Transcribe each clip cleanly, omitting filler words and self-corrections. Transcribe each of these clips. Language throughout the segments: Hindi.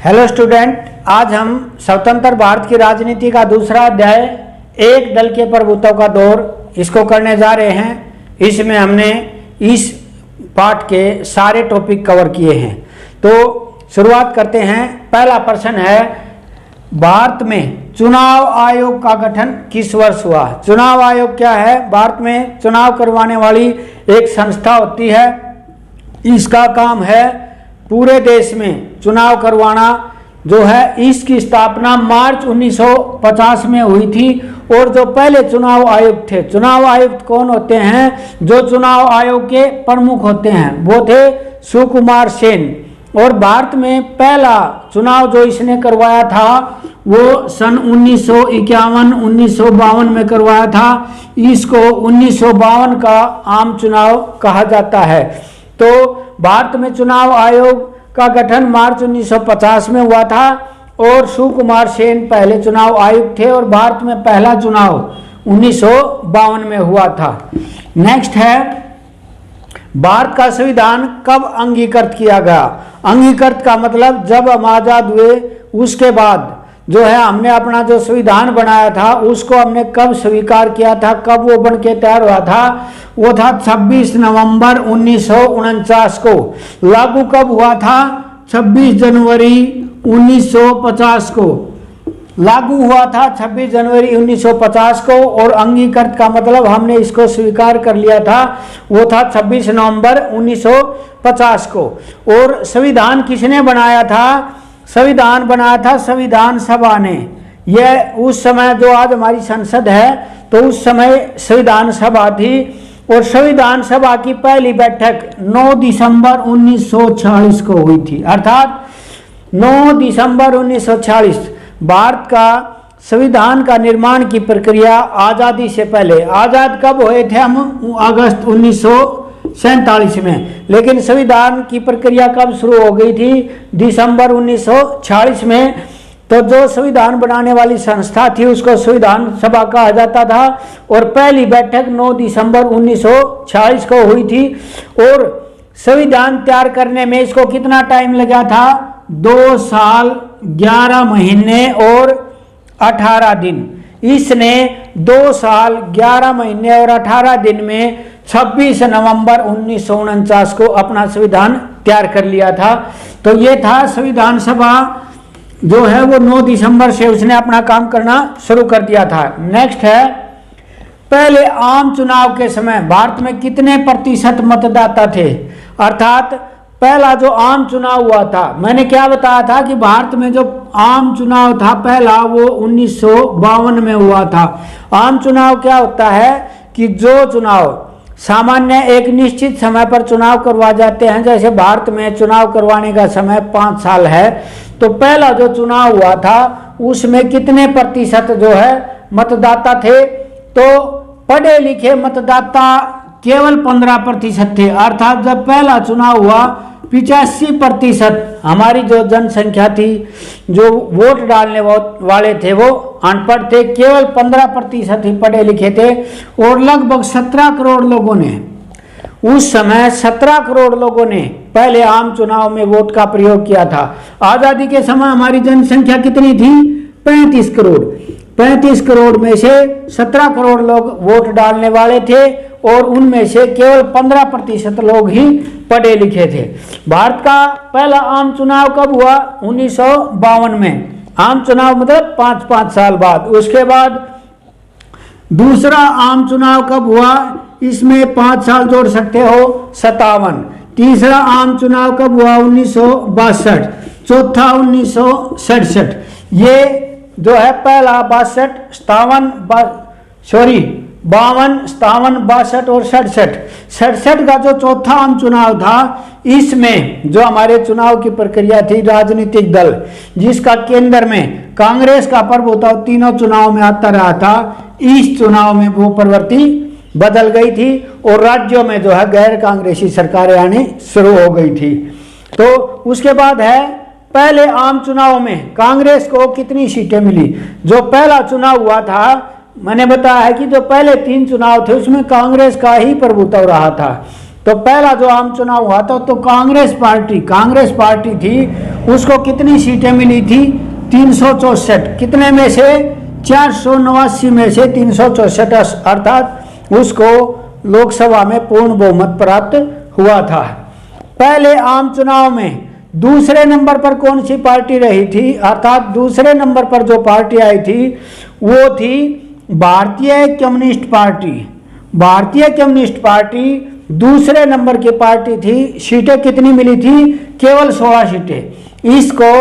हेलो स्टूडेंट, आज हम स्वतंत्र भारत की राजनीति का दूसरा अध्याय एक दल के प्रभुत्व का दौर इसको करने जा रहे हैं। इसमें हमने इस पाठ के सारे टॉपिक कवर किए हैं। तो शुरुआत करते हैं। पहला प्रश्न है, भारत में चुनाव आयोग का गठन किस वर्ष हुआ? चुनाव आयोग क्या है? भारत में चुनाव करवाने वाली एक संस्था होती है। इसका काम है पूरे देश में चुनाव करवाना जो है। इसकी स्थापना मार्च 1950 में हुई थी। और जो पहले चुनाव आयुक्त थे, चुनाव आयुक्त कौन होते हैं? जो चुनाव आयोग के प्रमुख होते हैं वो थे सुकुमार सेन। और भारत में पहला चुनाव जो इसने करवाया था वो सन 1951-1952 में करवाया था। इसको 1952 का आम चुनाव कहा जाता है। तो भारत में चुनाव आयोग का गठन मार्च 1950 में हुआ था और सुकुमार सेन पहले चुनाव आयुक्त थे और भारत में पहला चुनाव 1952 में हुआ था। नेक्स्ट है, भारत का संविधान कब अंगीकृत किया गया? अंगीकृत का मतलब जब हम आजाद हुए उसके बाद जो है हमने अपना जो संविधान बनाया था उसको हमने कब स्वीकार किया था, कब वो बन के तैयार हुआ था? वो था 26 नवंबर 1949 को। लागू कब हुआ था? 26 जनवरी 1950 को लागू हुआ था, 26 जनवरी 1950 को। और अंगीकृत का मतलब हमने इसको स्वीकार कर लिया था, वो था 26 नवंबर 1950 को। और संविधान किसने बनाया था? संविधान बनाया था संविधान सभा ने। यह उस समय जो आज हमारी संसद है तो उस समय संविधान सभा थी। और संविधान सभा की पहली बैठक 9 दिसंबर 1946 को हुई थी, अर्थात 9 दिसंबर 1946। भारत का संविधान का निर्माण की प्रक्रिया आज़ादी से पहले, आज़ाद कब हुए थे हम? अगस्त 1947 में। लेकिन संविधान की प्रक्रिया कब शुरू हो गई थी? दिसंबर 1946 में। तो जो संविधान बनाने वाली संस्था थी उसको संविधान सभा कहा जाता था। और पहली बैठक 9 दिसंबर 1946 को हुई थी। और संविधान तैयार करने में इसको कितना टाइम लगा था? 2 साल 11 महीने और 18 दिन। इसने 2 साल 11 महीने और 18 दिन में 26 नवंबर 1949 को अपना संविधान तैयार कर लिया था। तो ये था संविधान सभा जो है वो 9 दिसंबर से उसने अपना काम करना शुरू कर दिया था। नेक्स्ट है, पहले आम चुनाव के समय भारत में कितने प्रतिशत मतदाता थे? अर्थात पहला जो आम चुनाव हुआ था, मैंने क्या बताया था कि भारत में जो आम चुनाव था पहला वो 1952 में हुआ था। आम चुनाव क्या होता है कि जो चुनाव सामान्य एक निश्चित समय पर चुनाव करवा जाते हैं, जैसे भारत में चुनाव करवाने का समय 5 साल है। तो पहला जो चुनाव हुआ था उसमें कितने प्रतिशत जो है मतदाता थे? तो पढ़े लिखे मतदाता केवल 15% थे। अर्थात जब पहला चुनाव हुआ 85% हमारी जो जनसंख्या थी, जो वोट डालने वाले थे वो अनपढ़ थे। केवल 15% ही पढ़े लिखे थे। और लगभग 17 करोड़ लोगों ने, उस समय 17 करोड़ लोगों ने पहले आम चुनाव में वोट का प्रयोग किया था। आज़ादी के समय हमारी जनसंख्या कितनी थी? 35 करोड़। 35 करोड़ में से 17 करोड़ लोग वोट डालने वाले थे और उनमें से केवल 15% लोग ही पढ़े लिखे थे। भारत का पहला आम चुनाव कब हुआ? 1952 में। आम चुनाव मतलब 5-5 साल बाद। उसके बाद दूसरा आम चुनाव कब हुआ? इसमें 5 साल जोड़ सकते हो, 57। तीसरा आम चुनाव कब हुआ? 1962। चौथा 1967। ये जो है पहला 52, 52, 62 और 67 का जो चौथा आम चुनाव था, इसमें जो हमारे चुनाव की प्रक्रिया थी, राजनीतिक दल जिसका केंद्र में कांग्रेस का प्रभुत्व तीनों चुनाव में आता रहा था, इस चुनाव में वो प्रवृत्ति बदल गई थी और राज्यों में जो है गैर कांग्रेसी सरकारें आनी शुरू हो गई थी। तो उसके बाद है, पहले आम चुनाव में कांग्रेस को कितनी सीटें मिली? जो पहला चुनाव हुआ था, मैंने बताया है कि जो पहले 3 चुनाव थे उसमें कांग्रेस का ही प्रभुत्व रहा था। तो तो पहला जो आम चुनाव हुआ था तो कांग्रेस पार्टी थी, उसको कितनी सीटें मिली थी? 364। कितने में से? 489 में से 364, अर्थात उसको लोकसभा में पूर्ण बहुमत प्राप्त हुआ था। पहले आम चुनाव में दूसरे नंबर पर कौन सी पार्टी रही थी? अर्थात दूसरे नंबर पर जो पार्टी आई थी वो थी भारतीय कम्युनिस्ट पार्टी। भारतीय कम्युनिस्ट पार्टी दूसरे नंबर की पार्टी थी। सीटें कितनी मिली थी? केवल 16 सीटें। इसको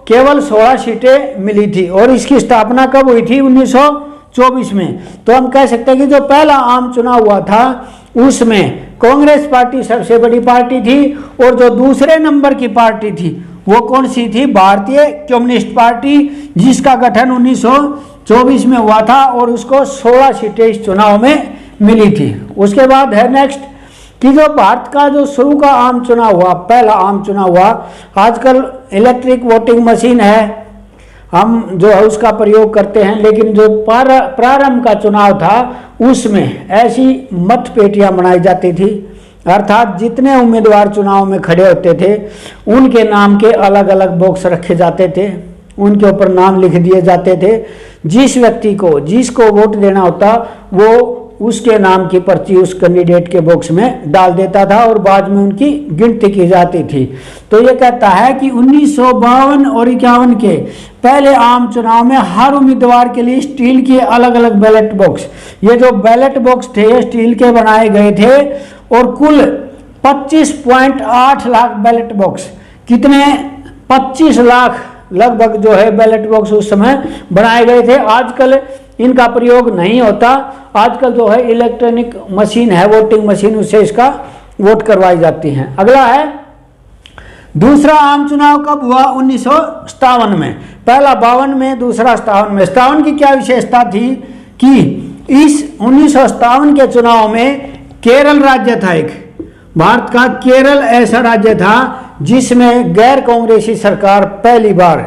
केवल 16 सीटें मिली थी और इसकी स्थापना कब हुई थी? 1924 में। तो हम कह सकते हैं कि जो पहला आम चुनाव हुआ था उसमें कांग्रेस पार्टी सबसे बड़ी पार्टी थी और जो दूसरे नंबर की पार्टी थी वो कौन सी थी? भारतीय कम्युनिस्ट पार्टी, जिसका गठन 1924 में हुआ था और उसको 16 सीटें इस चुनाव में मिली थी। उसके बाद है नेक्स्ट कि जो भारत का जो शुरू का आम चुनाव हुआ, पहला आम चुनाव हुआ, आजकल इलेक्ट्रिक वोटिंग मशीन है, हम जो है उसका प्रयोग करते हैं, लेकिन जो प्रारंभ का चुनाव था उसमें ऐसी मत पेटियां बनाई जाती थी, अर्थात जितने उम्मीदवार चुनाव में खड़े होते थे उनके नाम के अलग अलग बॉक्स रखे जाते थे, उनके ऊपर नाम लिख दिए जाते थे। जिस व्यक्ति को जिसको वोट देना होता वो उसके नाम की पर्ची उस कैंडिडेट के बॉक्स में डाल देता था और बाद में उनकी गिनती की जाती थी। तो ये कहता है कि 1952 और 51 के पहले आम चुनाव में हर उम्मीदवार के लिए स्टील के अलग अलग बैलेट बॉक्स, ये जो बैलेट बॉक्स थे स्टील के बनाए गए थे और कुल 25.8 लाख बैलेट बॉक्स, कितने? 25 लाख लगभग जो है बैलेट बॉक्स उस समय बनाए गए थे। आजकल इनका प्रयोग नहीं होता, आजकल जो है इलेक्ट्रॉनिक मशीन है, वोटिंग मशीन, उससे इसका वोट करवाई जाती है। अगला है दूसरा आम चुनाव कब हुआ? 1957 में। पहला 52 में, दूसरा 57 में। 57 की क्या विशेषता थी कि इस 1957 के चुनाव में केरल राज्य था, एक भारत का केरल ऐसा राज्य था जिसमें गैर कांग्रेसी सरकार पहली बार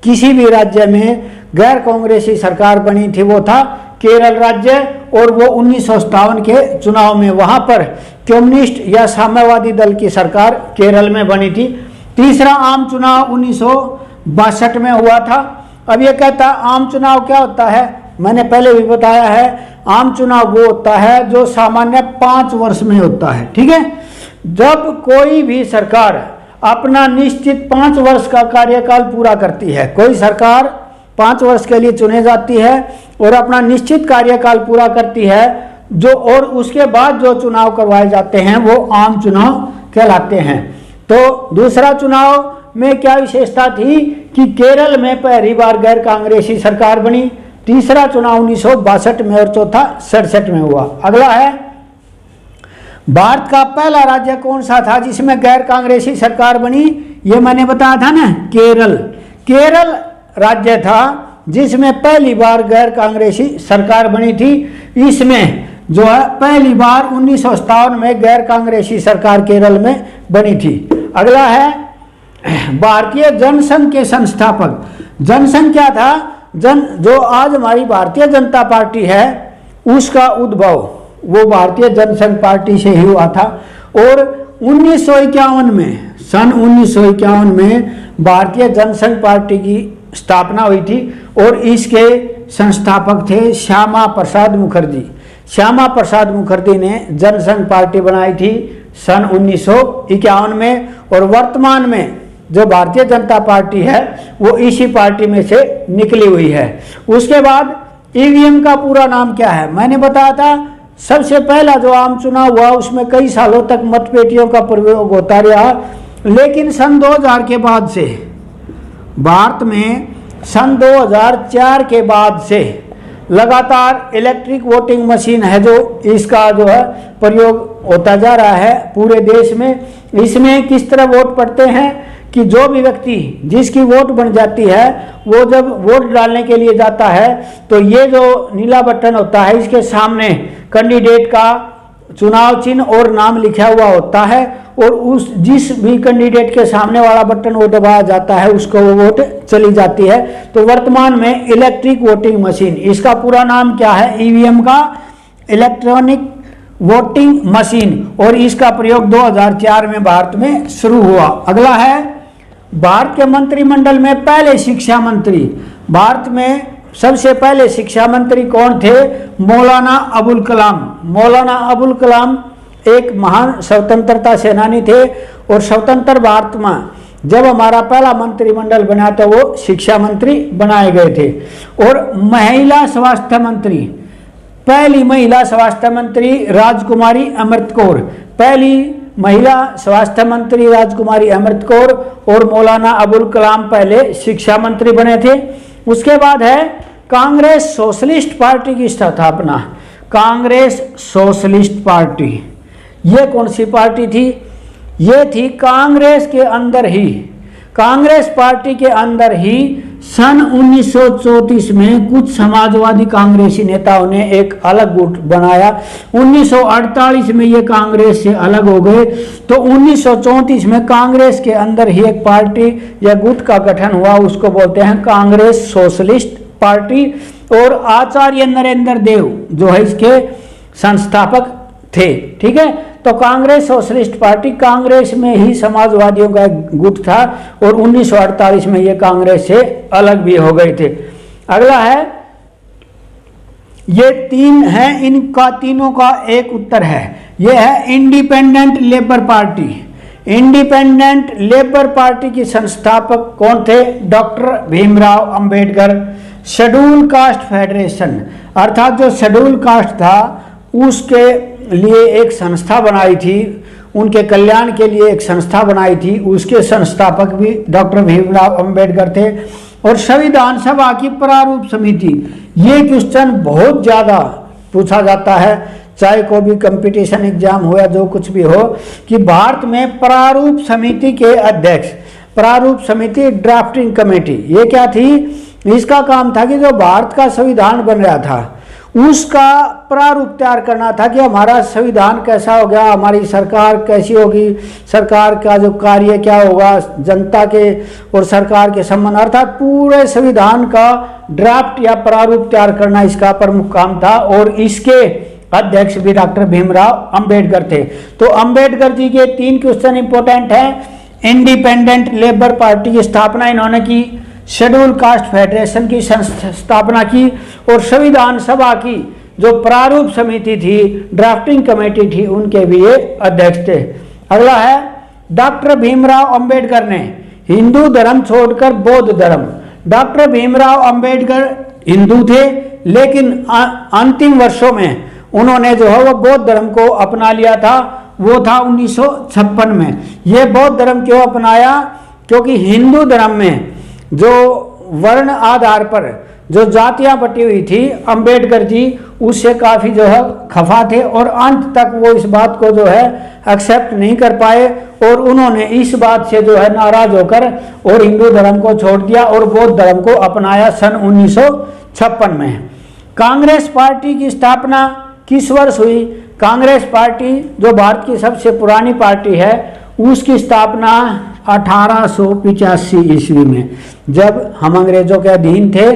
किसी भी राज्य में गैर कांग्रेसी सरकार बनी थी, वो था केरल राज्य। और वो 1957 के चुनाव में वहां पर कम्युनिस्ट या साम्यवादी दल की सरकार केरल में बनी थी। तीसरा आम चुनाव 1962 में हुआ था। अब ये कहता आम चुनाव क्या होता है? मैंने पहले भी बताया है, आम चुनाव वो होता है जो सामान्य 5 वर्ष में होता है, ठीक है। जब कोई भी सरकार अपना निश्चित 5 वर्ष का कार्यकाल पूरा करती है, कोई सरकार 5 वर्ष के लिए चुने जाती है और अपना निश्चित कार्यकाल पूरा करती है, जो और उसके बाद जो चुनाव करवाए जाते हैं वो आम चुनाव कहलाते हैं। तो दूसरा चुनाव में क्या विशेषता थी कि केरल में पहली बार गैर कांग्रेसी सरकार बनी। तीसरा चुनाव 1962 में और चौथा 67 में हुआ। अगला है भारत का पहला राज्य कौन सा था जिसमें गैर कांग्रेसी सरकार बनी? ये मैंने बताया था ना, केरल। केरल राज्य था जिसमें पहली बार गैर कांग्रेसी सरकार बनी थी। इसमें जो है पहली बार 1957 में गैर कांग्रेसी सरकार केरल में बनी थी। अगला है भारतीय जनसंघ के संस्थापक। जनसंघ क्या था? जो आज हमारी भारतीय जनता पार्टी है उसका उद्भव वो भारतीय जनसंघ पार्टी से ही हुआ था। और 1951 में, सन 1951 में भारतीय जनसंघ पार्टी की स्थापना हुई थी और इसके संस्थापक थे श्यामा प्रसाद मुखर्जी। श्यामा प्रसाद मुखर्जी ने जनसंघ पार्टी बनाई थी सन 1951 में और वर्तमान में जो भारतीय जनता पार्टी है वो इसी पार्टी में से निकली हुई है। उसके बाद ईवीएम का पूरा नाम क्या है? मैंने बताया था सबसे पहला जो आम चुनाव हुआ उसमें कई सालों तक मतपेटियों का प्रयोग होता रहा, लेकिन सन 2000 के बाद से भारत में सन 2004 के बाद से लगातार इलेक्ट्रिक वोटिंग मशीन है जो इसका जो है प्रयोग होता जा रहा है पूरे देश में। इसमें किस तरह वोट पड़ते हैं कि जो भी व्यक्ति जिसकी वोट बन जाती है वो जब वोट डालने के लिए जाता है तो ये जो नीला बटन होता है इसके सामने कैंडिडेट का चुनाव चिन्ह और नाम लिखा हुआ होता है और उस जिस भी कैंडिडेट के सामने वाला बटन वो दबाया जाता है उसको वो वोट चली जाती है। तो वर्तमान में इलेक्ट्रिक वोटिंग मशीन, इसका पूरा नाम क्या है? ईवीएम का इलेक्ट्रॉनिक वोटिंग मशीन, और इसका प्रयोग 2004 में भारत में शुरू हुआ। अगला है भारत के मंत्रिमंडल में पहले शिक्षा मंत्री। भारत में सबसे पहले शिक्षा मंत्री कौन थे? मौलाना अबुल कलाम। मौलाना अबुल कलाम एक महान स्वतंत्रता सेनानी थे, और स्वतंत्र भारत में जब हमारा पहला मंत्रिमंडल बना तो वो शिक्षा मंत्री बनाए गए थे। और महिला स्वास्थ्य मंत्री, पहली महिला स्वास्थ्य मंत्री राजकुमारी अमृत कौर, पहली महिला स्वास्थ्य मंत्री राजकुमारी अमृत कौर, और मौलाना अबुल कलाम पहले शिक्षा मंत्री बने थे। उसके बाद है कांग्रेस सोशलिस्ट पार्टी की स्थापना। कांग्रेस सोशलिस्ट पार्टी, ये कौन सी पार्टी थी? ये थी कांग्रेस के अंदर ही, कांग्रेस पार्टी के अंदर ही सन 1934 में कुछ समाजवादी कांग्रेसी नेताओं ने एक अलग गुट बनाया। 1948 में ये कांग्रेस से अलग हो गए, तो 1934 में कांग्रेस के अंदर ही एक पार्टी या गुट का गठन हुआ, उसको बोलते हैं कांग्रेस सोशलिस्ट पार्टी। और आचार्य नरेंद्र देव जो है इसके संस्थापक थे। ठीक है, तो कांग्रेस सोशलिस्ट पार्टी कांग्रेस में ही समाजवादियों का गुट था, और 1948 में ये कांग्रेस से अलग भी हो गए थे। अगला है, ये तीन है, इनका तीनों का एक उत्तर है। ये है independent labour party. Independent labour party की संस्थापक कौन थे? Doctor Bhimrao Ambedkar. Schedule caste federation, अर्थात जो शेड्यूल कास्ट था उसके लिए एक संस्था बनाई थी, उनके कल्याण के लिए एक संस्था बनाई थी, उसके संस्थापक भी डॉक्टर भीमराव अंबेडकर थे। और संविधान सभा की प्रारूप समिति, ये क्वेश्चन बहुत ज़्यादा पूछा जाता है, चाहे कोई भी कंपटीशन एग्जाम हो या जो कुछ भी हो, कि भारत में प्रारूप समिति के अध्यक्ष, प्रारूप समिति ड्राफ्टिंग कमेटी, ये क्या थी? इसका काम था कि जो भारत का संविधान बन रहा था उसका प्रारूप तैयार करना था, कि हमारा संविधान कैसा हो गया, हमारी सरकार कैसी होगी, सरकार का जो कार्य क्या होगा, जनता के और सरकार के संबंध, अर्थात पूरे संविधान का ड्राफ्ट या प्रारूप तैयार करना इसका प्रमुख काम था। और इसके अध्यक्ष भी डॉक्टर भीमराव अंबेडकर थे। तो अंबेडकर जी के तीन क्वेश्चन इंपॉर्टेंट हैं। इंडिपेंडेंट लेबर पार्टी की स्थापना इन्होंने की, शेड्यूल कास्ट फेडरेशन की स्थापना की, और संविधान सभा की जो प्रारूप समिति थी, ड्राफ्टिंग कमेटी थी, उनके भी ये अध्यक्ष थे। अगला है, डॉक्टर भीमराव अंबेडकर ने हिंदू धर्म छोड़कर बौद्ध धर्म। डॉक्टर भीमराव अंबेडकर हिंदू थे, लेकिन अंतिम वर्षों में उन्होंने जो है वो बौद्ध धर्म को अपना लिया था, वो था 1956 में। ये बौद्ध धर्म क्यों अपनाया? क्योंकि हिंदू धर्म में जो वर्ण आधार पर जो जातियां बटी हुई थी, अंबेडकर जी उससे काफ़ी जो है खफा थे, और अंत तक वो इस बात को जो है एक्सेप्ट नहीं कर पाए, और उन्होंने इस बात से जो है नाराज होकर और हिंदू धर्म को छोड़ दिया और बौद्ध धर्म को अपनाया सन 1956 में। कांग्रेस पार्टी की स्थापना किस वर्ष हुई? कांग्रेस पार्टी जो भारत की सबसे पुरानी पार्टी है, उसकी स्थापना 1885 ईस्वी में, जब हम अंग्रेजों के अधीन थे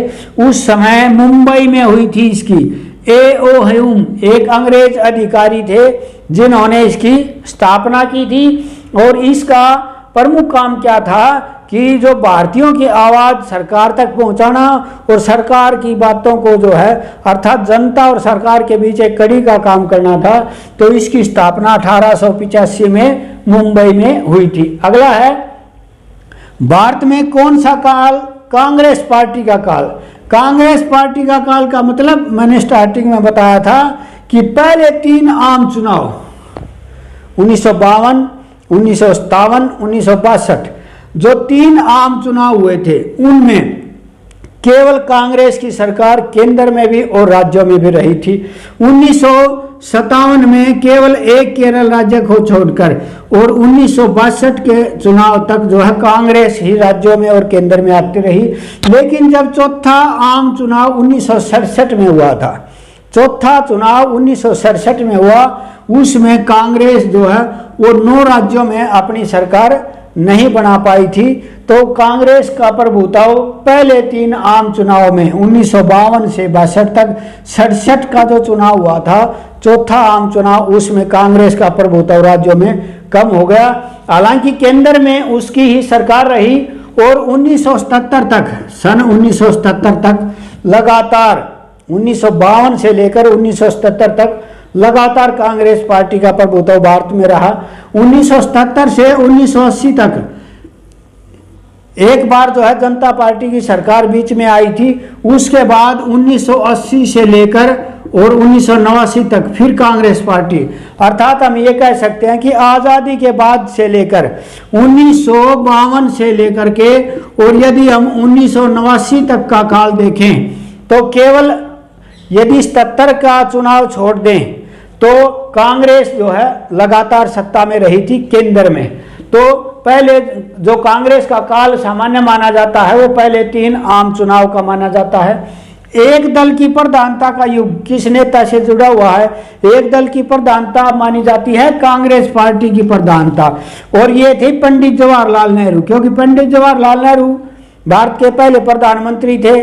उस समय मुंबई में हुई थी इसकी। A.O. ह्यूम एक अंग्रेज अधिकारी थे जिन्होंने इसकी स्थापना की थी, और इसका प्रमुख काम क्या था कि जो भारतीयों की आवाज़ सरकार तक पहुंचाना और सरकार की बातों को जो है, अर्थात जनता और सरकार के बीच एक कड़ी का काम करना था। तो इसकी स्थापना 1885 में मुंबई में हुई थी। अगला है, भारत में कौन सा काल कांग्रेस पार्टी का काल? कांग्रेस पार्टी का काल का मतलब मैंने स्टार्टिंग में बताया था कि पहले तीन आम चुनाव 1952, 1957, 1962 जो तीन आम चुनाव हुए थे, उनमें केवल कांग्रेस की सरकार केंद्र में भी और राज्यों में भी रही थी। 1957 में केवल एक केरल राज्य को छोड़कर, और 1962 के चुनाव तक जो है कांग्रेस ही राज्यों में और केंद्र में आती रही। लेकिन जब चौथा आम चुनाव 1967 में हुआ था, चौथा चुनाव 1967 में हुआ, उसमें कांग्रेस जो है वो 9 राज्यों में अपनी सरकार नहीं बना पाई थी। तो कांग्रेस का प्रभुत्व पहले 3 आम चुनाव में 1952 से 62 तक 67 का जो चुनाव हुआ था, चौथा आम चुनाव, उसमें कांग्रेस का प्रभुत्व राज्यों में कम हो गया। हालांकि केंद्र में उसकी ही सरकार रही और 1977 तक, सन 1977 तक लगातार, 1952 से लेकर 1977 तक लगातार कांग्रेस पार्टी का प्रभुत्व भारत में रहा। 1977 से 1980 तक एक बार जो है जनता पार्टी की सरकार बीच में आई थी। उसके बाद 1980 से लेकर और 1989 तक फिर कांग्रेस पार्टी, अर्थात हम ये कह सकते हैं कि आज़ादी के बाद से लेकर 1952 से लेकर के, और यदि हम 1989 तक का काल देखें तो केवल यदि 77 का चुनाव छोड़ दें तो कांग्रेस जो है लगातार सत्ता में रही थी केंद्र में। तो पहले जो कांग्रेस का काल सामान्य माना जाता है वो पहले 3 आम चुनाव का माना जाता है। एक दल की प्रधानता का युग किस नेता से जुड़ा हुआ है? एक दल की प्रधानता मानी जाती है कांग्रेस पार्टी की प्रधानता, और ये थे पंडित जवाहरलाल नेहरू, क्योंकि पंडित जवाहरलाल नेहरू भारत के पहले प्रधानमंत्री थे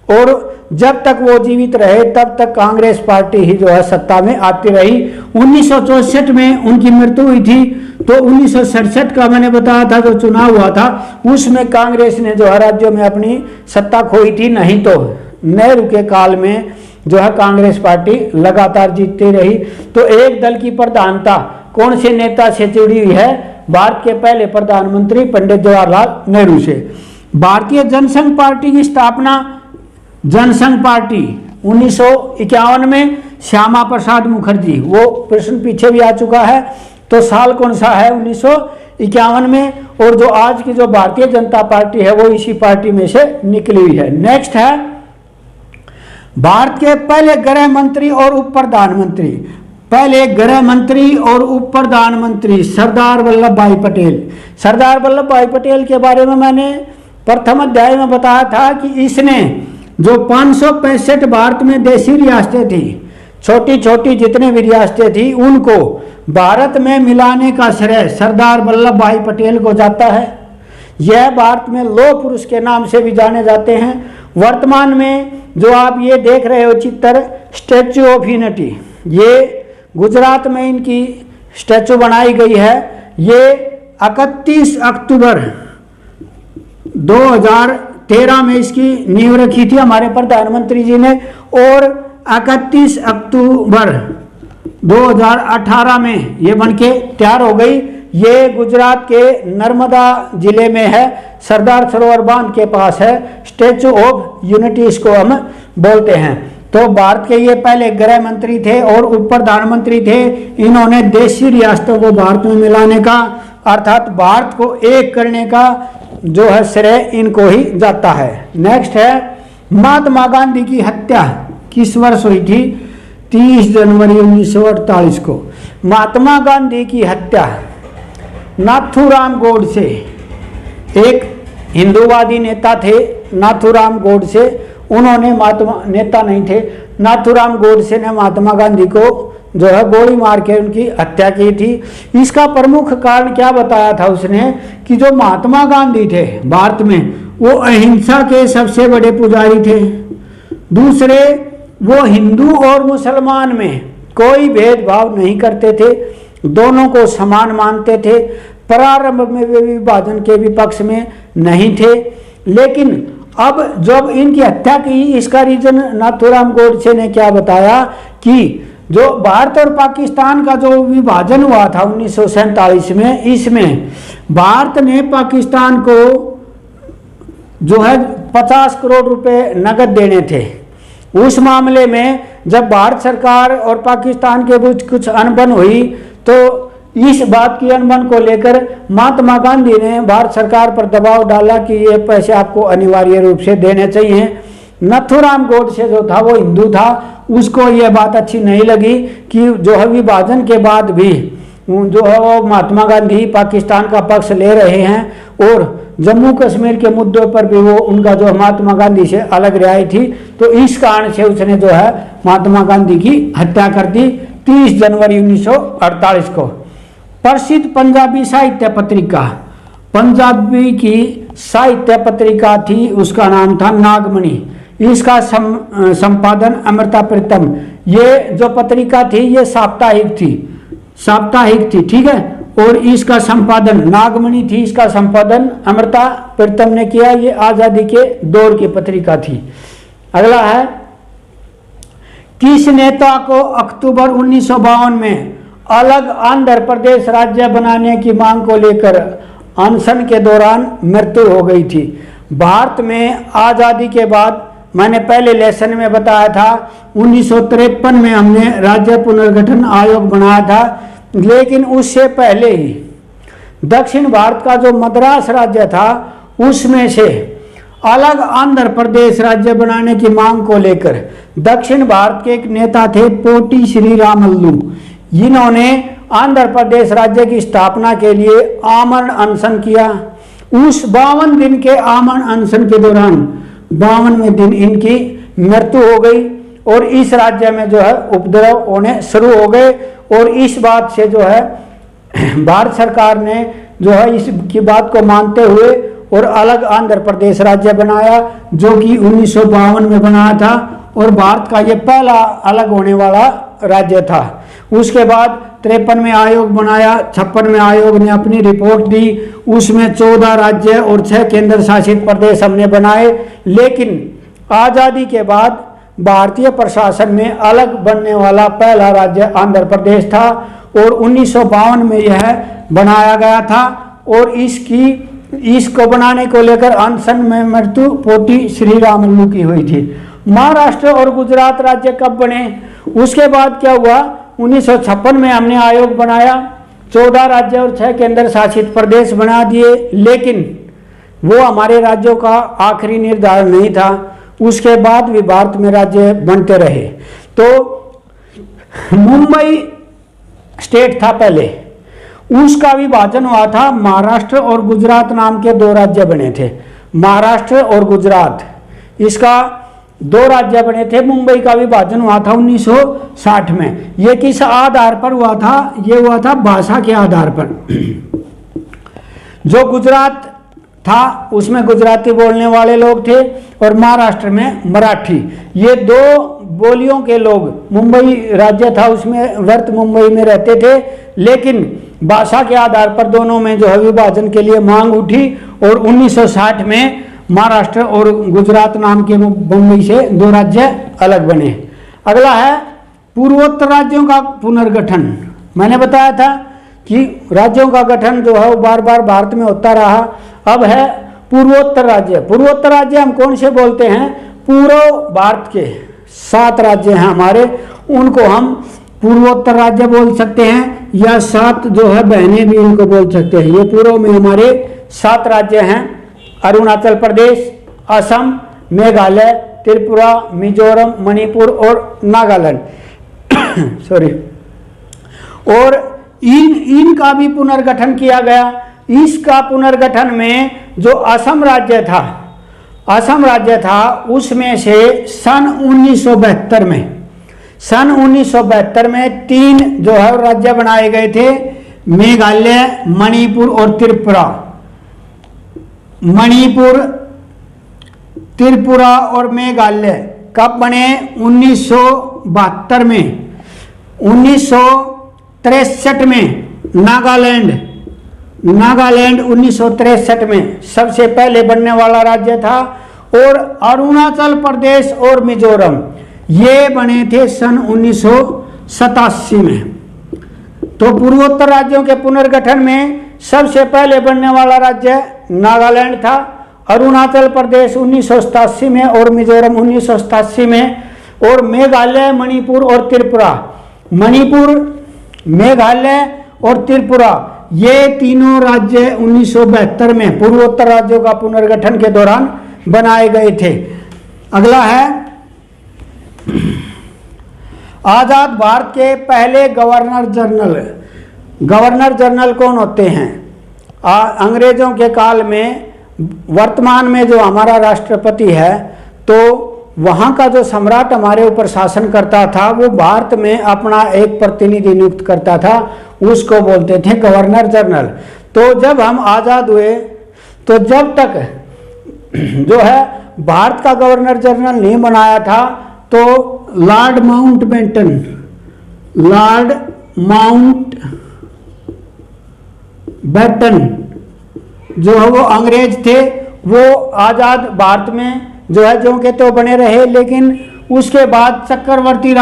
और जब तक वो जीवित रहे तब तक कांग्रेस पार्टी ही जो है सत्ता में आती रही। 1964 में उनकी मृत्यु हुई थी। तो 1967 का मैंने बताया था जो चुनाव हुआ था उसमें कांग्रेस ने जो है राज्यों में अपनी सत्ता खोई थी, नहीं तो नेहरू के काल में जो है कांग्रेस पार्टी लगातार जीतती रही। तो एक दल की प्रधानता कौन से नेता से जुड़ी हुई है? भारत के पहले प्रधानमंत्री पंडित जवाहरलाल नेहरू से। भारतीय जनसंघ पार्टी की स्थापना, जनसंघ पार्टी 1951 में श्यामा प्रसाद मुखर्जी, वो प्रश्न पीछे भी आ चुका है, तो साल कौन सा है? 1951 में। और जो आज की जो भारतीय जनता पार्टी है वो इसी पार्टी में से निकली हुई है। नेक्स्ट है भारत के पहले गृह मंत्री और उप प्रधानमंत्री। पहले गृह मंत्री और उप प्रधानमंत्री सरदार वल्लभ भाई पटेल। सरदार वल्लभ भाई पटेल के बारे में मैंने प्रथम अध्याय में बताया था कि इसने जो 565 भारत में देशी रियासतें थी, छोटी छोटी जितने भी रियासतें थी, उनको भारत में मिलाने का श्रेय सरदार वल्लभ भाई पटेल को जाता है। यह भारत में लौह पुरुष के नाम से भी जाने जाते हैं। वर्तमान में जो आप ये देख रहे हो चित्र, स्टैचू ऑफ यूनिटी, ये गुजरात में इनकी स्टैचू बनाई गई है। ये 31 अक्टूबर 2013 में इसकी नींव रखी थी हमारे प्रधानमंत्री जी ने, और 31 अक्टूबर 2018 में ये बनके तैयार हो गई। ये गुजरात के नर्मदा जिले में है, सरदार सरोवर बांध के पास है। स्टैचू ऑफ यूनिटी इसको हम बोलते हैं। तो भारत के ये पहले गृह मंत्री थे और उप प्रधानमंत्री थे। इन्होंने देशी रियासतों को भारत में मिलाने का, अर्थात भारत को एक करने का जो है श्रेय इनको ही जाता है। नेक्स्ट है महात्मा गांधी की हत्या किस वर्ष हुई थी? 30 जनवरी 1948 को। महात्मा गांधी की हत्या नाथूराम गोडसे, एक हिंदूवादी नेता थे नाथूराम गोडसे, उन्होंने महात्मा, नेता नहीं थे, नाथूराम गोडसे ने महात्मा गांधी को जो है गोली मार के उनकी हत्या की थी। इसका प्रमुख कारण क्या बताया था उसने कि जो महात्मा गांधी थे भारत में वो अहिंसा के सबसे बड़े पुजारी थे। दूसरे, वो हिंदू और मुसलमान में कोई भेदभाव नहीं करते थे, दोनों को समान मानते थे। प्रारंभ में वे विभाजन के विपक्ष में नहीं थे, लेकिन अब जब इनकी हत्या की, इसका रीजन नाथूराम गोडसे ने क्या बताया कि जो भारत और पाकिस्तान का जो विभाजन हुआ था 1947 में, इसमें भारत ने पाकिस्तान को जो है 50 करोड़ रुपए नगद देने थे। उस मामले में जब भारत सरकार और पाकिस्तान के बीच कुछ अनबन हुई तो इस बात की अनबन को लेकर महात्मा गांधी ने भारत सरकार पर दबाव डाला कि ये पैसे आपको अनिवार्य रूप से देने चाहिए। नाथूराम गोडसे जो था वो हिंदू था, उसको ये बात अच्छी नहीं लगी कि जो है विभाजन के बाद भी जो है वो महात्मा गांधी पाकिस्तान का पक्ष ले रहे हैं और जम्मू कश्मीर के मुद्दों पर भी वो उनका जो महात्मा गांधी से अलग रिहाई थी। तो इस कारण से उसने जो है महात्मा गांधी की हत्या कर दी 30 जनवरी 1948 को। प्रसिद्ध पंजाबी साहित्य पत्रिका पंजाबी की साहित्य पत्रिका थी, उसका नाम था नागमणि। इसका संपादन अमृता प्रीतम। ये जो पत्रिका थी ये साप्ताहिक थी, ठीक है। और इसका संपादन नागमणि थी, इसका संपादन अमृता प्रीतम ने किया। ये आजादी के दौर की पत्रिका थी। अगला है, किस नेता को अक्टूबर 1952 में अलग आंध्र प्रदेश राज्य बनाने की मांग को लेकर अनशन के दौरान मृत्यु हो गई थी? भारत में आज़ादी के बाद, मैंने पहले लेसन में बताया था, 1953 में हमने राज्य पुनर्गठन आयोग बनाया था, लेकिन उससे पहले ही दक्षिण भारत का जो मद्रास राज्य था उसमें से अलग आंध्र प्रदेश राज्य बनाने की मांग को लेकर दक्षिण भारत के एक नेता थे पोटी श्रीरामल्लू। इन्होंने आंध्र प्रदेश राज्य की स्थापना के लिए आमरण अनशन किया। उस 52 दिन के आमरण अनशन के दौरान 52वें दिन इनकी मृत्यु हो गई और इस राज्य में जो है उपद्रव होने शुरू हो गए। और इस बात से जो है भारत सरकार ने जो है इसकी बात को मानते हुए और अलग आंध्र प्रदेश राज्य बनाया, जो कि 1952 में बनाया था और भारत का ये पहला अलग होने वाला राज्य था। उसके बाद 53 में आयोग बनाया, 56 में आयोग ने अपनी रिपोर्ट दी, उसमें 14 राज्य और 6 केंद्र शासित प्रदेश हमने बनाए। लेकिन आज़ादी के बाद भारतीय प्रशासन में अलग बनने वाला पहला राज्य आंध्र प्रदेश था और 1952 में यह बनाया गया था। और इसको बनाने को लेकर अनशन में मृत्यु पोटी श्रीरामल्लू की हुई थी। महाराष्ट्र और गुजरात राज्य कब बने? उसके बाद क्या हुआ, 1956 में हमने आयोग बनाया, 14 राज्य और 6 केंद्र शासित प्रदेश बना दिए, लेकिन वो हमारे राज्यों का आखिरी निर्धारण नहीं था। उसके बाद भी भारत में राज्य बनते रहे। तो मुंबई स्टेट था पहले, उसका विभाजन हुआ था, महाराष्ट्र और गुजरात नाम के 2 राज्य बने थे। महाराष्ट्र और गुजरात, इसका 2 राज्य बने थे। मुंबई का विभाजन हुआ था 1960 में। ये किस आधार पर हुआ था? ये हुआ था भाषा के आधार पर। जो गुजरात था उसमें गुजराती बोलने वाले लोग थे और महाराष्ट्र में मराठी। ये 2 बोलियों के लोग, मुंबई राज्य था उसमें वर्त मुंबई में रहते थे, लेकिन भाषा के आधार पर दोनों में जो है विभाजन के लिए मांग उठी और 1960 में महाराष्ट्र और गुजरात नाम के मुंबई से 2 राज्य अलग बने। अगला है पूर्वोत्तर राज्यों का पुनर्गठन। मैंने बताया था कि राज्यों का गठन जो है वो बार बार भारत में होता रहा। अब है पूर्वोत्तर राज्य। पूर्वोत्तर राज्य हम कौन से बोलते हैं? पूर्व भारत के 7 राज्य हैं हमारे, उनको हम पूर्वोत्तर राज्य बोल सकते हैं, या 7 जो है बहनें भी इनको बोल सकते हैं। ये पूर्व में हमारे 7 राज्य हैं, अरुणाचल प्रदेश, असम, मेघालय, त्रिपुरा, मिजोरम, मणिपुर और नागालैंड। सॉरी। और इनका भी पुनर्गठन किया गया। इसका पुनर्गठन में जो असम राज्य था उसमें से सन 1972 में 3 जो है राज्य बनाए गए थे, मेघालय, मणिपुर और त्रिपुरा। मणिपुर, त्रिपुरा और मेघालय कब बने? 1972 में। 1963 में नागालैंड 1963 में सबसे पहले बनने वाला राज्य था। और अरुणाचल प्रदेश और मिजोरम ये बने थे सन 1987 में। तो पूर्वोत्तर राज्यों के पुनर्गठन में सबसे पहले बनने वाला राज्य नागालैंड था, अरुणाचल प्रदेश 1987 में और मिजोरम 1987 में, और मेघालय, मणिपुर और त्रिपुरा, मणिपुर, मेघालय और त्रिपुरा ये तीनों राज्य 1972 में पूर्वोत्तर राज्यों का पुनर्गठन के दौरान बनाए गए थे। अगला है आजाद भारत के पहले गवर्नर जनरल। गवर्नर जनरल कौन होते हैं? अंग्रेजों के काल में, वर्तमान में जो हमारा राष्ट्रपति है, तो वहाँ का जो सम्राट हमारे ऊपर शासन करता था वो भारत में अपना एक प्रतिनिधि नियुक्त करता था, उसको बोलते थे गवर्नर जनरल। तो जब हम आज़ाद हुए तो जब तक जो है भारत का गवर्नर जनरल नहीं बनाया था, तो लॉर्ड माउंटबेटन जो है वो अंग्रेज थे, वो आज़ाद भारत में जो है जो के तो बने रहे। लेकिन उसके बाद चक्रवर्ती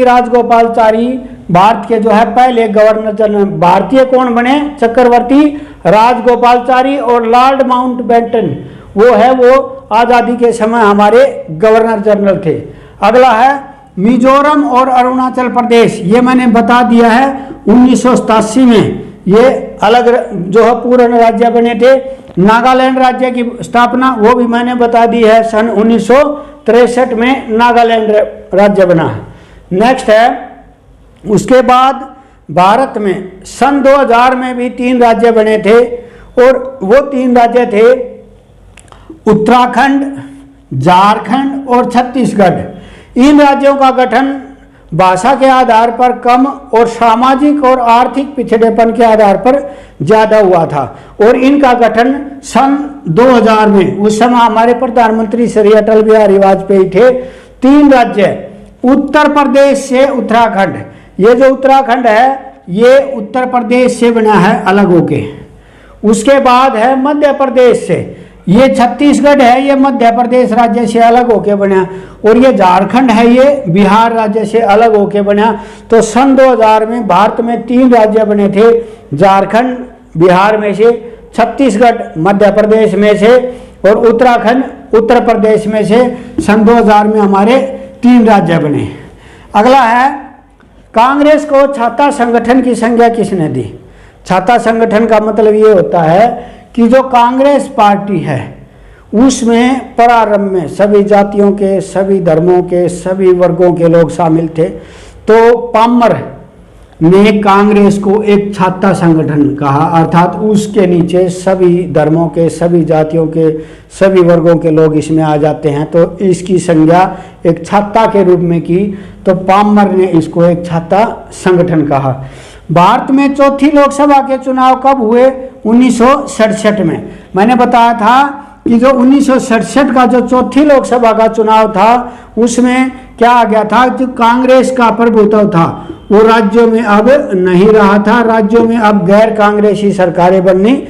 राजगोपालचारी भारत के जो है पहले गवर्नर जनरल, भारतीय कौन बने, चक्रवर्ती राजगोपालचारी, और लॉर्ड माउंटबेटन वो आज़ादी के समय हमारे गवर्नर जनरल थे। अगला है मिजोरम और अरुणाचल प्रदेश, ये मैंने बता दिया है 1987 में ये अलग जो है पूर्ण राज्य बने थे। नागालैंड राज्य की स्थापना वो भी मैंने बता दी है, सन 1963 में नागालैंड राज्य बना है। नेक्स्ट है, उसके बाद भारत में सन 2000 में भी 3 राज्य बने थे, और वो 3 राज्य थे उत्तराखंड, झारखंड और छत्तीसगढ़। इन राज्यों का गठन भाषा के आधार पर कम और सामाजिक और आर्थिक पिछड़ेपन के आधार पर ज़्यादा हुआ था, और इनका गठन सन 2000 में, उस समय हमारे प्रधानमंत्री श्री अटल बिहारी वाजपेयी थे। 3 राज्य, उत्तर प्रदेश से उत्तराखंड, ये जो उत्तराखंड है ये उत्तर प्रदेश से बना है अलग होके। उसके बाद है मध्य प्रदेश से, ये छत्तीसगढ़ है, ये मध्य प्रदेश राज्य से अलग होके बना, और ये झारखंड है, ये बिहार राज्य से अलग होके बना। तो सन 2000 में भारत में 3 राज्य बने थे, झारखंड बिहार में से, छत्तीसगढ़ मध्य प्रदेश में से, और उत्तराखंड उत्तर प्रदेश में से। सन 2000 में हमारे 3 राज्य बने। अगला है, कांग्रेस को छाता संगठन की संज्ञा किसने दी? छाता संगठन का मतलब ये होता है कि जो कांग्रेस पार्टी है उसमें प्रारंभ में सभी जातियों के, सभी धर्मों के, सभी वर्गों के लोग शामिल थे। तो पामर ने कांग्रेस को एक छाता संगठन कहा, अर्थात उसके नीचे सभी धर्मों के, सभी जातियों के, सभी वर्गों के लोग इसमें आ जाते हैं। तो इसकी संज्ञा एक छाता के रूप में की, तो पामर ने इसको एक छाता संगठन कहा। भारत में चौथी लोकसभा के चुनाव कब हुए? 1967 में। मैंने बताया था कि जो 1967 का जो चौथी लोकसभा का चुनाव था उसमें क्या आ गया था, जो कांग्रेस का प्रभुत्व था वो राज्यों में अब नहीं रहा था, राज्यों में अब गैर कांग्रेसी सरकारें बननी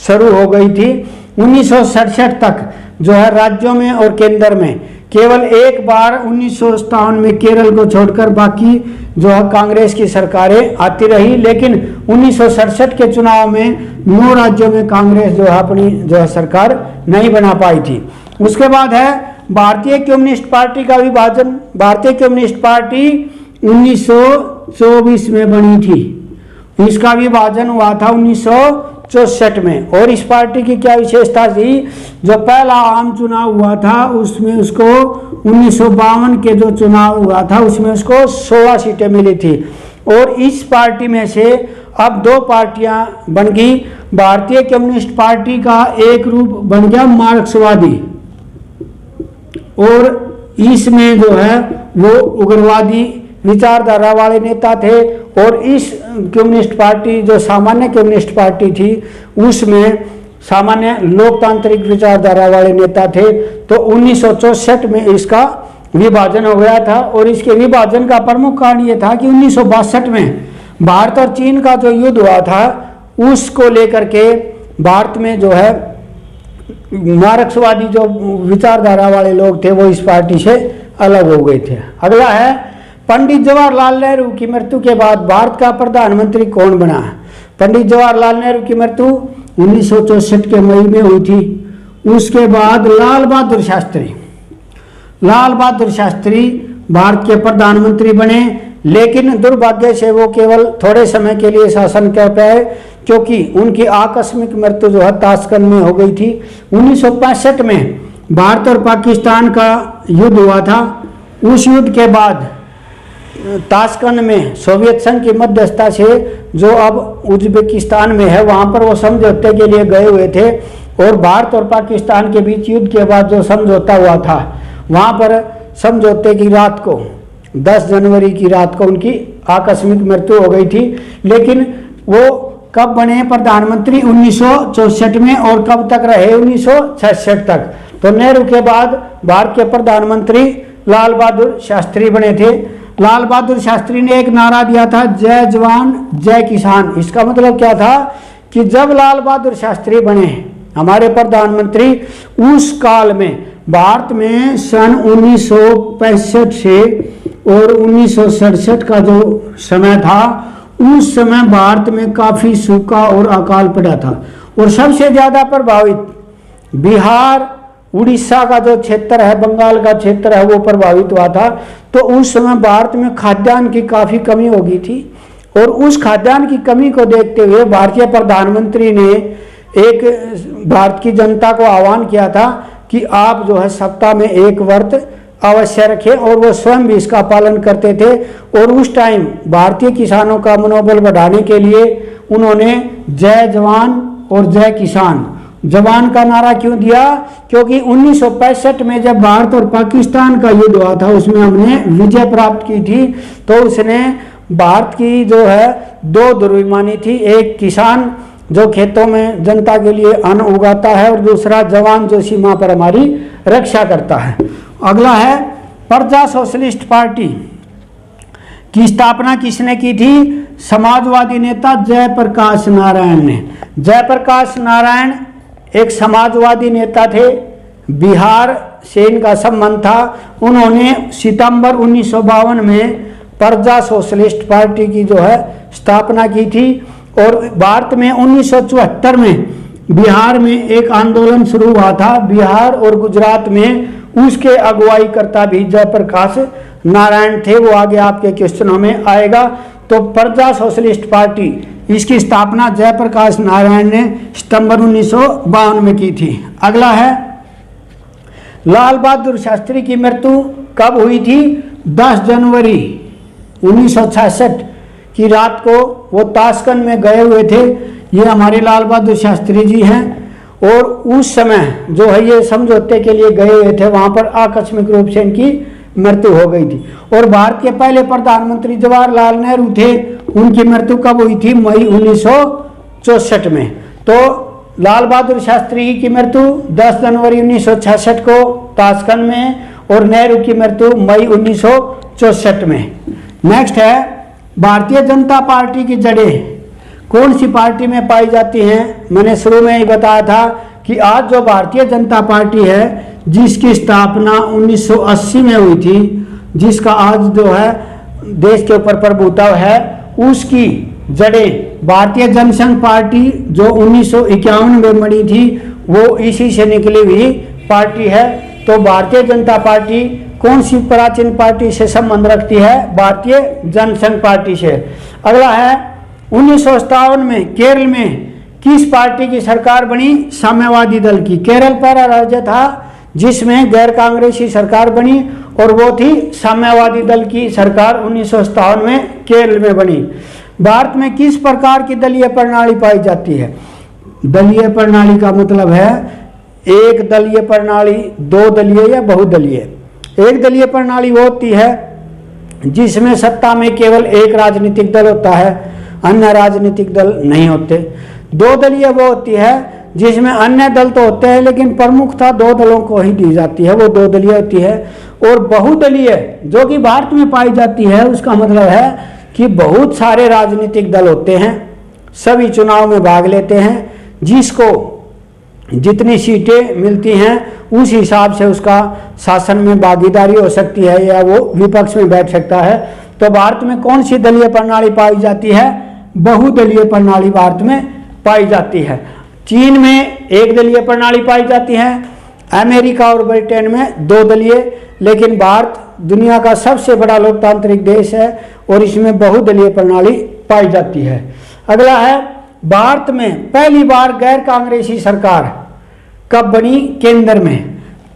शुरू हो गई थी। 1967 तक जो है राज्यों में और केंद्र में केवल एक बार 1957 में केरल को छोड़कर बाकी जो है कांग्रेस की सरकारें आती रही, लेकिन 1967 के चुनाव में 9 राज्यों में कांग्रेस जो है अपनी जो है सरकार नहीं बना पाई थी। उसके बाद है भारतीय कम्युनिस्ट पार्टी का विभाजन। भारतीय कम्युनिस्ट पार्टी 1924 में बनी थी, इसका विभाजन हुआ था 1964 में। और इस पार्टी की क्या विशेषता थी, जो पहला आम चुनाव हुआ था उसमें उसको 1952 के जो चुनाव हुआ था उसमें उसको 16 सीटें मिली थी। और इस पार्टी में से अब 2 पार्टियां बन गई। भारतीय कम्युनिस्ट पार्टी का एक रूप बन गया मार्क्सवादी, और इसमें जो है वो उग्रवादी विचारधारा वाले नेता थे। और इस कम्युनिस्ट पार्टी जो सामान्य कम्युनिस्ट पार्टी थी उसमें सामान्य लोकतांत्रिक विचारधारा वाले नेता थे। तो 1964 में इसका विभाजन हो गया था। और इसके विभाजन का प्रमुख कारण ये था कि 1962 में भारत और चीन का जो युद्ध हुआ था उसको लेकर के भारत में जो है मार्क्सवादी जो विचारधारा वाले लोग थे वो इस पार्टी से अलग हो गए थे। अगला है, पंडित जवाहरलाल नेहरू की मृत्यु के बाद भारत का प्रधानमंत्री कौन बना? पंडित जवाहरलाल नेहरू की मृत्यु 1964 के मई में हुई थी। उसके बाद लाल बहादुर शास्त्री भारत के प्रधानमंत्री बने, लेकिन दुर्भाग्य से वो केवल थोड़े समय के लिए शासन कर पाए क्योंकि उनकी आकस्मिक मृत्यु जो है ताशकंद में हो गई थी। 1965 में भारत और पाकिस्तान का युद्ध हुआ था। उस युद्ध के बाद ताशकंद में सोवियत संघ की मध्यस्थता से जो अब उज्बेकिस्तान में है वहाँ पर वो समझौते के लिए गए हुए थे। और भारत और पाकिस्तान के बीच युद्ध के बाद जो समझौता हुआ था वहाँ पर समझौते की रात को 10 जनवरी की रात को उनकी आकस्मिक मृत्यु हो गई थी। लेकिन वो कब बने प्रधानमंत्री? 1964 में। और कब तक रहे? 1966 तक। तो नेहरू के बाद भारत के प्रधानमंत्री लाल बहादुर शास्त्री बने थे। लाल बहादुर शास्त्री ने एक नारा दिया था, जय जवान जय किसान। इसका मतलब क्या था कि जब लाल बहादुर शास्त्री बने हमारे प्रधानमंत्री, उस काल में भारत में सन 1965 से और 1967 का जो समय था, उस समय भारत में काफी सूखा और अकाल पड़ा था। और सबसे ज्यादा प्रभावित बिहार, उड़ीसा का जो क्षेत्र है, बंगाल का क्षेत्र है, वो प्रभावित हुआ था। तो उस समय भारत में खाद्यान्न की काफी कमी हो गई थी। और उस खाद्यान्न की कमी को देखते हुए भारतीय प्रधानमंत्री ने एक भारत की जनता को आह्वान किया था कि आप जो है सप्ताह में एक व्रत अवश्य रखें। और वो स्वयं भी इसका पालन करते थे। और उस टाइम भारतीय किसानों का मनोबल बढ़ाने के लिए उन्होंने जय जवान और जय किसान, जवान का नारा क्यों दिया? क्योंकि 1965 में जब भारत और पाकिस्तान का युद्ध हुआ था, उसमें हमने विजय प्राप्त की थी। तो उसने भारत की जो है दो ध्रुवीमानी थी, एक किसान जो खेतों में जनता के लिए अन्न उगाता है, और दूसरा जवान जो सीमा पर हमारी रक्षा करता है। अगला है प्रजा सोशलिस्ट पार्टी की स्थापना किसने की थी? समाजवादी नेता जयप्रकाश नारायण ने। जयप्रकाश नारायण एक समाजवादी नेता थे, बिहार से इनका संबंध था। उन्होंने सितंबर 1952 में प्रजा सोशलिस्ट पार्टी की जो है स्थापना की थी। और भारत में 1974 में बिहार में एक आंदोलन शुरू हुआ था, बिहार और गुजरात में। उसके अगुवाई करता भी जयप्रकाश नारायण थे। वो आगे आपके क्वेश्चनों में आएगा। तो प्रजा सोशलिस्ट पार्टी, इसकी स्थापना जयप्रकाश नारायण ने सितंबर 1952 में की थी। अगला है लाल बहादुर शास्त्री की मृत्यु कब हुई थी? 10 जनवरी 1966 की रात को वो ताशकंद में गए हुए थे। ये हमारे लाल बहादुर शास्त्री जी हैं। और उस समय जो है ये समझौते के लिए गए हुए थे, वहाँ पर आकस्मिक रूप से इनकी मृत्यु हो गई थी। और भारत के पहले प्रधानमंत्री जवाहरलाल नेहरू थे, उनकी मृत्यु कब हुई थी? मई 1964 में। तो लाल बहादुर शास्त्री की मृत्यु 10 जनवरी 1966 को ताशकंद में, और नेहरू की मृत्यु मई 1964 में। नेक्स्ट है भारतीय जनता पार्टी की जड़ें कौन सी पार्टी में पाई जाती हैं? मैंने शुरू में ही बताया था कि आज जो भारतीय जनता पार्टी है, जिसकी स्थापना 1980 में हुई थी, जिसका आज जो है देश के ऊपर प्रभुत्व है, उसकी जड़ें भारतीय जनसंघ पार्टी जो 1951 में बनी थी, वो इसी से निकली हुई पार्टी है। तो भारतीय जनता पार्टी कौन सी प्राचीन पार्टी से संबंध रखती है? भारतीय जनसंघ पार्टी से। अगला है 1957 में केरल में किस पार्टी की सरकार बनी? साम्यवादी दल की। केरल पहला राज्य था जिसमें गैर कांग्रेसी सरकार बनी, और वो थी साम्यवादी दल की सरकार 1957 में केरल में बनी। भारत में किस प्रकार की दलीय प्रणाली पाई जाती है? दलीय प्रणाली का मतलब है एक दलीय प्रणाली, दो दलीय या बहुदलीय। एक दलीय प्रणाली वो होती है जिसमें सत्ता में केवल एक राजनीतिक दल होता है, अन्य राजनीतिक दल नहीं होते। दो दलीय वो होती है जिसमें अन्य दल तो होते हैं, लेकिन प्रमुखता दो दलों को ही दी जाती है, वो दो दलीय होती है। और बहुदलीय जो कि भारत में पाई जाती है, उसका मतलब है कि बहुत सारे राजनीतिक दल होते हैं, सभी चुनाव में भाग लेते हैं, जिसको जितनी सीटें मिलती हैं उस हिसाब से उसका शासन में भागीदारी हो सकती है या वो विपक्ष में बैठ सकता है। तो भारत में कौन सी दलीय प्रणाली पाई जाती है? बहुदलीय प्रणाली भारत में पाई जाती है। चीन में एक दलीय प्रणाली पाई जाती है, अमेरिका और ब्रिटेन में दो दलीय, लेकिन भारत दुनिया का सबसे बड़ा लोकतांत्रिक देश है और इसमें बहुदलीय प्रणाली पाई जाती है। अगला है भारत में पहली बार गैर कांग्रेसी सरकार कब बनी? केंद्र में।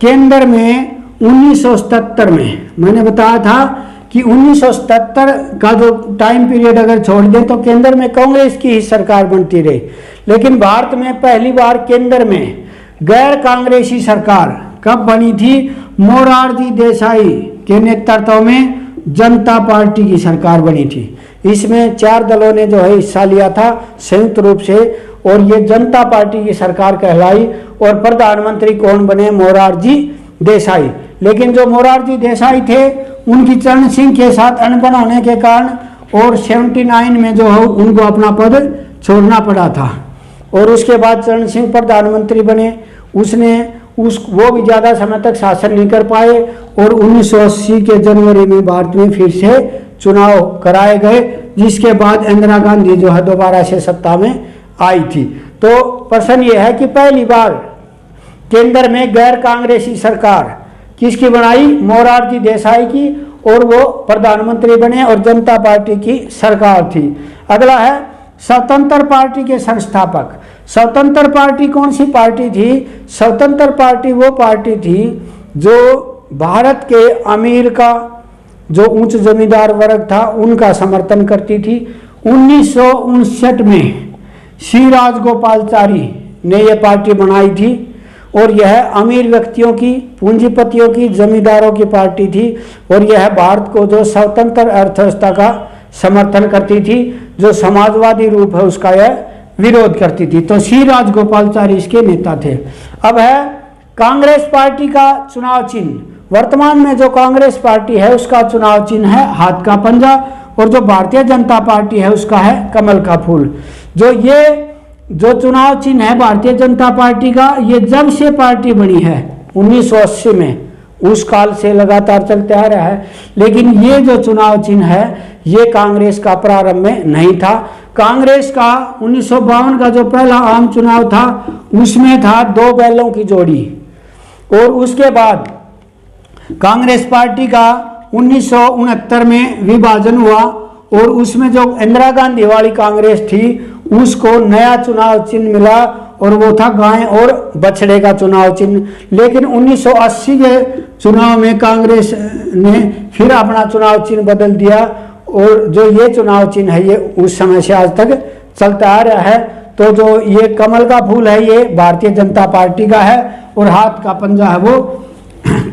केंद्र में 1977 में। मैंने बताया था कि 1977 का जो टाइम पीरियड अगर छोड़ दें तो केंद्र में कांग्रेस की ही सरकार बनती रही, लेकिन भारत में पहली बार केंद्र में गैर कांग्रेसी सरकार कब बनी थी? मोरारजी देसाई के नेतृत्व में जनता पार्टी की सरकार बनी थी। इसमें 4 दलों ने जो है हिस्सा लिया था संयुक्त रूप से, और ये जनता पार्टी की सरकार कहलाई। और प्रधानमंत्री कौन बने? मोरारजी देसाई। लेकिन जो मोरारजी देसाई थे उनकी चरण सिंह के साथ अनबन होने के कारण और 79 में जो है उनको अपना पद छोड़ना पड़ा था। और उसके बाद चरण सिंह प्रधानमंत्री बने। वो भी ज़्यादा समय तक शासन नहीं कर पाए और 1980 के जनवरी में भारत में फिर से चुनाव कराए गए, जिसके बाद इंदिरा गांधी जो है दोबारा से सत्ता में आई थी। तो प्रश्न ये है कि पहली बार केंद्र में गैर कांग्रेसी सरकार किसकी बनाई? मोरारजी देसाई की, और वो प्रधानमंत्री बने और जनता पार्टी की सरकार थी। अगला है स्वतंत्र पार्टी के संस्थापक। स्वतंत्र पार्टी कौन सी पार्टी थी? स्वतंत्र पार्टी वो पार्टी थी जो भारत के अमीर का जो उच्च जमींदार वर्ग था उनका समर्थन करती थी। 1959 में श्री राजगोपालाचारी ने यह पार्टी बनाई थी और यह अमीर व्यक्तियों की, पूंजीपतियों की, जमींदारों की पार्टी थी और यह भारत को जो स्वतंत्र अर्थव्यवस्था का समर्थन करती थी, जो समाजवादी रूप है उसका यह विरोध करती थी। तो श्री राजगोपालाचारी इसके नेता थे। अब है कांग्रेस पार्टी का चुनाव चिन्ह। वर्तमान में जो कांग्रेस पार्टी है उसका चुनाव चिन्ह है हाथ का पंजा, और जो भारतीय जनता पार्टी है उसका है कमल का फूल। जो चुनाव चिन्ह है भारतीय जनता पार्टी का, ये जब से पार्टी बनी है 1980 में, उस काल से लगातार चलते आ रहा है। लेकिन ये जो चुनाव चिन्ह है ये कांग्रेस का प्रारंभ में नहीं था। कांग्रेस का 1952 का जो पहला आम चुनाव था उसमें था 2 बैलों की जोड़ी, और उसके बाद कांग्रेस पार्टी का 1969 में विभाजन हुआ और उसमें जो इंदिरा गांधी वाली कांग्रेस थी उसको नया चुनाव चिन्ह मिला और वो था गाय और बछड़े का चुनाव चिन्ह। लेकिन 1980 के चुनाव में कांग्रेस ने फिर अपना चुनाव चिन्ह बदल दिया और जो ये चुनाव चिन्ह है ये उस समय से आज तक चलता आ रहा है। तो जो ये कमल का फूल है ये भारतीय जनता पार्टी का है और हाथ का पंजा है वो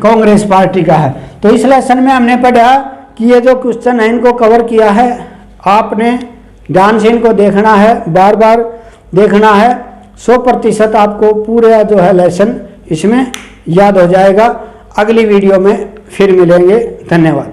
कांग्रेस पार्टी का है। तो इस लेसन में हमने पढ़ा कि ये जो क्वेश्चन है इनको कवर किया है, आपने ध्यान से इनको देखना है, बार बार देखना है। 100% आपको पूरा जो है लेसन इसमें याद हो जाएगा। अगली वीडियो में फिर मिलेंगे। धन्यवाद।